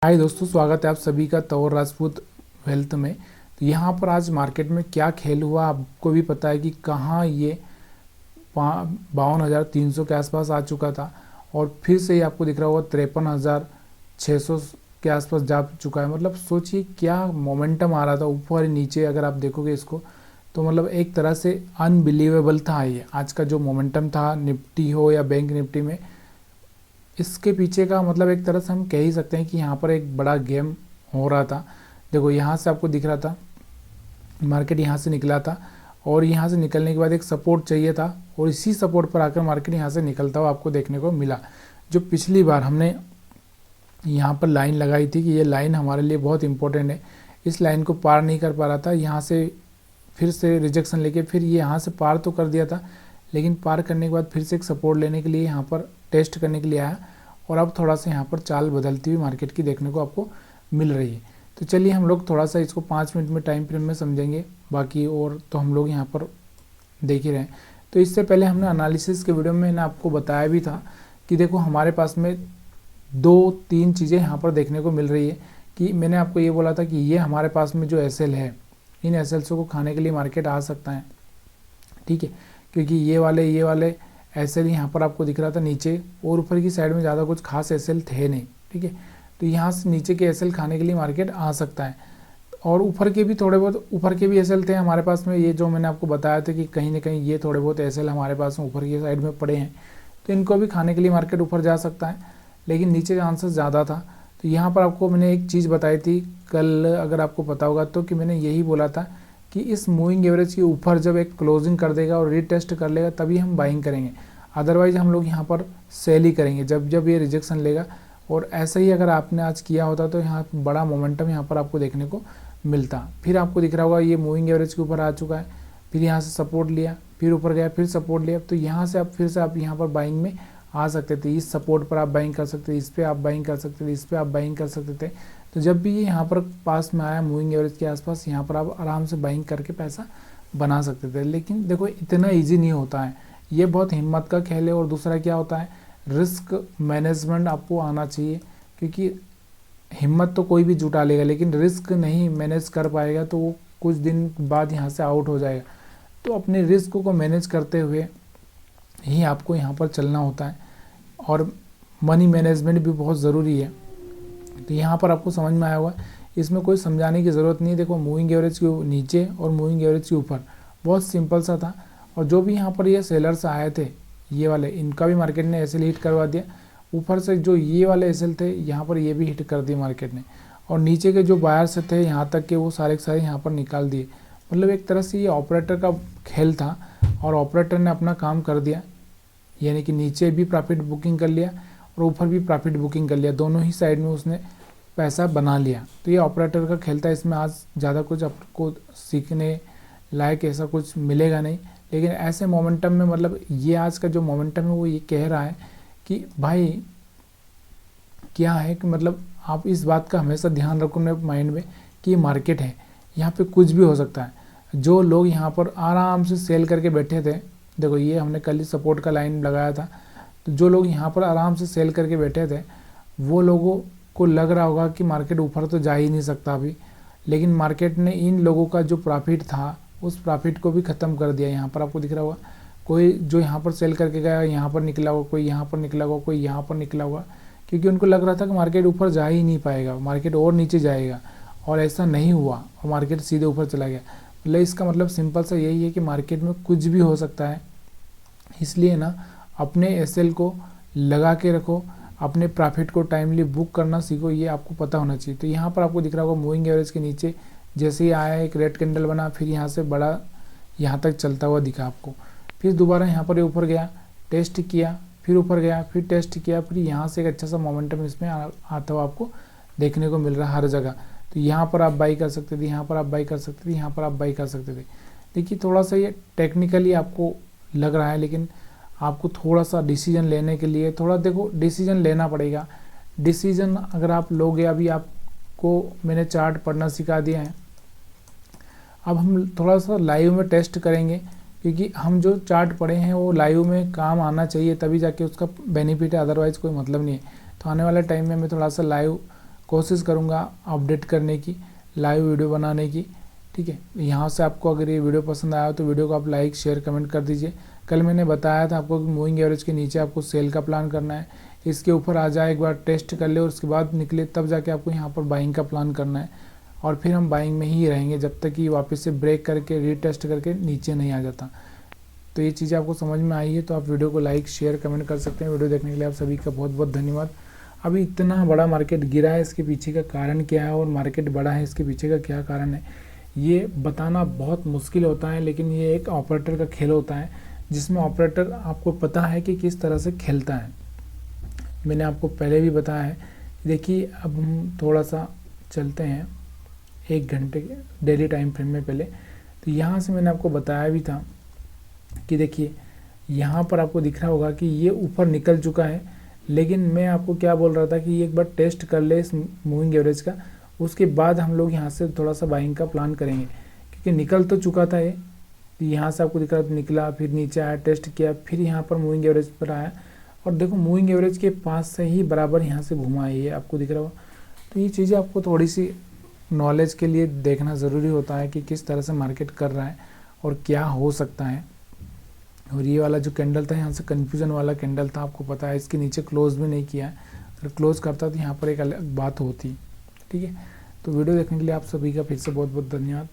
हाय दोस्तों, स्वागत है आप सभी का तौर राजपूत वेल्थ में। तो यहाँ पर आज मार्केट में क्या खेल हुआ आपको भी पता है कि कहाँ ये 52,300 के आसपास आ चुका था और फिर से ही आपको दिख रहा होगा 53,600 के आसपास जा चुका है। मतलब सोचिए क्या मोमेंटम आ रहा था ऊपर नीचे। अगर आप देखोगे इसको तो मतलब एक तरह से अनबिलीवेबल था ये आज का जो मोमेंटम था, निफ्टी हो या बैंक निफ्टी में। इसके पीछे का मतलब एक तरह से हम कह ही सकते हैं कि यहाँ पर एक बड़ा गेम हो रहा था। देखो यहाँ से आपको दिख रहा था मार्केट यहाँ से निकला था और यहाँ से निकलने के बाद एक सपोर्ट चाहिए था और इसी सपोर्ट पर आकर मार्केट यहाँ से निकलता हुआ आपको देखने को मिला। जो पिछली बार हमने यहाँ पर लाइन लगाई थी कि ये लाइन हमारे लिए बहुत इंपॉर्टेंट है, इस लाइन को पार नहीं कर पा रहा था। यहाँ से फिर से रिजेक्शन लेके फिर ये यहाँ से पार तो कर दिया था, लेकिन पार करने के बाद फिर से एक सपोर्ट लेने के लिए यहाँ पर टेस्ट करने के लिए आया और अब थोड़ा सा यहाँ पर चाल बदलती हुई मार्केट की देखने को आपको मिल रही है। तो चलिए हम लोग थोड़ा सा इसको 5 मिनट में टाइम फ्रेम में समझेंगे, बाकी और तो हम लोग यहाँ पर देख ही रहे हैं। तो इससे पहले हमने एनालिसिस के वीडियो में आपको बताया भी था कि देखो हमारे पास में 2-3 चीज़ें यहाँ पर देखने को मिल रही है। कि मैंने आपको ये बोला था कि ये हमारे पास में जो एसएल है, इन एसएल्स को खाने के लिए मार्केट आ सकता है, ठीक है। क्योंकि ये वाले एसएल यहाँ पर आपको दिख रहा था नीचे और ऊपर की साइड में ज़्यादा कुछ खास एसएल थे नहीं, ठीक है। तो यहाँ से नीचे के एसएल खाने के लिए मार्केट आ सकता है और ऊपर के भी थोड़े बहुत ऊपर के भी एसएल थे हमारे पास में। ये जो मैंने आपको बताया था कि कहीं ना कहीं ये थोड़े बहुत एसएल हमारे पास में ऊपर की साइड में पड़े हैं, तो इनको भी खाने के लिए मार्केट ऊपर जा सकता है, लेकिन नीचे का आंसर ज़्यादा था। तो यहाँ पर आपको मैंने एक चीज़ बताई थी कल, अगर आपको पता होगा तो, कि मैंने यही बोला था कि इस मूविंग एवरेज के ऊपर जब एक क्लोजिंग कर देगा और रीटेस्ट कर लेगा तभी हम बाइंग करेंगे, अदरवाइज हम लोग यहाँ पर सेल ही करेंगे जब ये रिजेक्शन लेगा। और ऐसा ही अगर आपने आज किया होता तो यहाँ बड़ा मोमेंटम यहाँ पर आपको देखने को मिलता। फिर आपको दिख रहा होगा ये मूविंग एवरेज के ऊपर आ चुका है, फिर यहाँ से सपोर्ट लिया, फिर ऊपर गया, फिर सपोर्ट लिया। तो यहाँ से आप फिर से आप यहाँ पर बाइंग में आ सकते थे। इस सपोर्ट पर आप बाइंग कर सकते थे, इस पर आप बाइंग कर सकते थे, इस पर आप बाइंग कर सकते थे। तो जब भी ये यहाँ पर पास में आया मूविंग एवरेज के आसपास, यहाँ पर आप आराम से बाइंग करके पैसा बना सकते थे। लेकिन देखो इतना ईजी नहीं होता है, ये बहुत हिम्मत का खेल है। और दूसरा क्या होता है, रिस्क मैनेजमेंट आपको आना चाहिए, क्योंकि हिम्मत तो कोई भी जुटा लेगा लेकिन रिस्क नहीं मैनेज कर पाएगा तो वो कुछ दिन बाद यहाँ से आउट हो जाएगा। तो अपने रिस्क को मैनेज करते हुए ही आपको यहाँ पर चलना होता है और मनी मैनेजमेंट भी बहुत ज़रूरी है। तो यहाँ पर आपको समझ में आया हुआ, इसमें कोई समझाने की ज़रूरत नहीं है। देखो मूविंग एवरेज के नीचे और मूविंग एवरेज के ऊपर बहुत सिंपल सा था। और जो भी यहाँ पर ये सेलर्स आए थे ये वाले, इनका भी मार्केट ने एसएल हिट करवा दिया। ऊपर से जो ये वाले एसएल थे यहाँ पर ये भी हिट कर दिए मार्केट ने, और नीचे के जो बायर्स थे यहाँ तक के वो सारे के सारे यहाँ पर निकाल दिए। मतलब एक तरह से ये ऑपरेटर का खेल था और ऑपरेटर ने अपना काम कर दिया, यानी कि नीचे भी प्रॉफिट बुकिंग कर लिया और ऊपर भी प्रॉफिट बुकिंग कर लिया, दोनों ही साइड में उसने पैसा बना लिया। तो ये ऑपरेटर का खेल था, इसमें आज ज़्यादा कुछ आपको सीखने लायक ऐसा कुछ मिलेगा नहीं। लेकिन ऐसे मोमेंटम में मतलब ये आज का जो मोमेंटम है वो ये कह रहा है कि भाई क्या है कि मतलब आप इस बात का हमेशा ध्यान रखो अपने माइंड में कि ये मार्केट है, यहाँ पे कुछ भी हो सकता है। जो लोग यहाँ पर आराम से सेल करके बैठे थे, देखो ये हमने कल ही सपोर्ट का लाइन लगाया था, तो जो लोग यहाँ पर आराम से सेल करके बैठे थे वो लोगों को लग रहा होगा कि मार्केट ऊपर तो जा ही नहीं सकता अभी, लेकिन मार्केट ने इन लोगों का जो प्रॉफिट था उस प्रॉफिट को भी ख़त्म कर दिया। यहाँ पर आपको दिख रहा होगा कोई जो यहाँ पर सेल करके गया यहाँ पर निकला होगा, कोई यहाँ पर निकला होगा, कोई यहाँ पर निकला होगा, क्योंकि उनको लग रहा था कि मार्केट ऊपर जा ही नहीं पाएगा, मार्केट और नीचे जाएगा, और ऐसा नहीं हुआ और मार्केट सीधे ऊपर चला गया। मतलब इसका मतलब सिंपल सा यही है कि मार्केट में कुछ भी हो सकता है। इसलिए ना अपने एसएल को लगा के रखो, अपने प्रॉफिट को टाइमली बुक करना सीखो, ये आपको पता होना चाहिए। तो यहाँ पर आपको दिख रहा होगा मूविंग एवरेज के नीचे जैसे ही आया एक रेड कैंडल बना, फिर यहाँ से बड़ा यहाँ तक चलता हुआ दिखा आपको, फिर दोबारा यहाँ पर ऊपर गया, टेस्ट किया, फिर ऊपर गया, फिर टेस्ट किया, फिर यहाँ से एक अच्छा सा मोमेंटम इसमें आता हुआ आपको देखने को मिल रहा है हर जगह। तो यहाँ पर आप बाई कर सकते थे, यहाँ पर आप बाई कर सकते थे, यहाँ पर आप बाई कर सकते थे। देखिए थोड़ा सा ये टेक्निकली आपको लग रहा है, लेकिन आपको थोड़ा सा डिसीजन लेने के लिए थोड़ा देखो डिसीजन लेना पड़ेगा। डिसीजन अगर आप लोगे, अभी आपको मैंने चार्ट पढ़ना सिखा दिया है, अब हम थोड़ा सा लाइव में टेस्ट करेंगे, क्योंकि हम जो चार्ट पढ़े हैं वो लाइव में काम आना चाहिए, तभी जाके उसका बेनिफिट है, अदरवाइज़ कोई मतलब नहीं है। तो आने वाले टाइम में मैं थोड़ा सा लाइव कोशिश करूँगा अपडेट करने की, लाइव वीडियो बनाने की। ठीक है, यहाँ से आपको अगर ये वीडियो पसंद आया तो वीडियो को आप लाइक शेयर कमेंट कर दीजिए। कल मैंने बताया था आपको कि मूविंग एवरेज के नीचे आपको सेल का प्लान करना है, इसके ऊपर आ जाए, एक बार टेस्ट कर ले और उसके बाद निकले, तब जाके आपको यहाँ पर बाइंग का प्लान करना है। और फिर हम बाइंग में ही रहेंगे जब तक कि वापस से ब्रेक करके रीटेस्ट करके नीचे नहीं आ जाता। तो ये चीज़ें आपको समझ में आई है तो आप वीडियो को लाइक शेयर कमेंट कर सकते हैं। वीडियो देखने के लिए आप सभी का बहुत बहुत धन्यवाद। अभी इतना बड़ा मार्केट गिरा है, इसके पीछे का कारण क्या है, और मार्केट बड़ा है इसके पीछे का क्या कारण है, ये बताना बहुत मुश्किल होता है। लेकिन ये एक ऑपरेटर का खेल होता है जिसमें ऑपरेटर आपको पता है कि किस तरह से खेलता है। मैंने आपको पहले भी बताया है। देखिए अब हम थोड़ा सा चलते हैं 1 घंटे के डेली टाइम फ्रेम में पहले। तो यहाँ से मैंने आपको बताया भी था कि देखिए यहाँ पर आपको दिख रहा होगा कि ये ऊपर निकल चुका है, लेकिन मैं आपको क्या बोल रहा था कि ये एक बार टेस्ट कर ले इस मूविंग एवरेज का, उसके बाद हम लोग यहाँ से थोड़ा सा बाइंग का प्लान करेंगे, क्योंकि निकल तो चुका था ये। यहाँ से आपको दिख रहा था निकला, फिर नीचे आया, टेस्ट किया, फिर यहाँ पर मूविंग एवरेज पर आया, और देखो मूविंग एवरेज के पास से ही बराबर यहाँ से घुमा है, ये आपको दिख रहा हो। तो ये चीज़ें आपको थोड़ी सी नॉलेज के लिए देखना ज़रूरी होता है कि किस तरह से मार्केट कर रहा है और क्या हो सकता है। और ये वाला जो कैंडल था यहाँ से कन्फ्यूजन वाला कैंडल था, आपको पता है इसके नीचे क्लोज भी नहीं किया है। अगर क्लोज करता तो यहाँ पर एक अलग बात होती। ठीक है, तो वीडियो देखने के लिए आप सभी का फिर से बहुत बहुत धन्यवाद।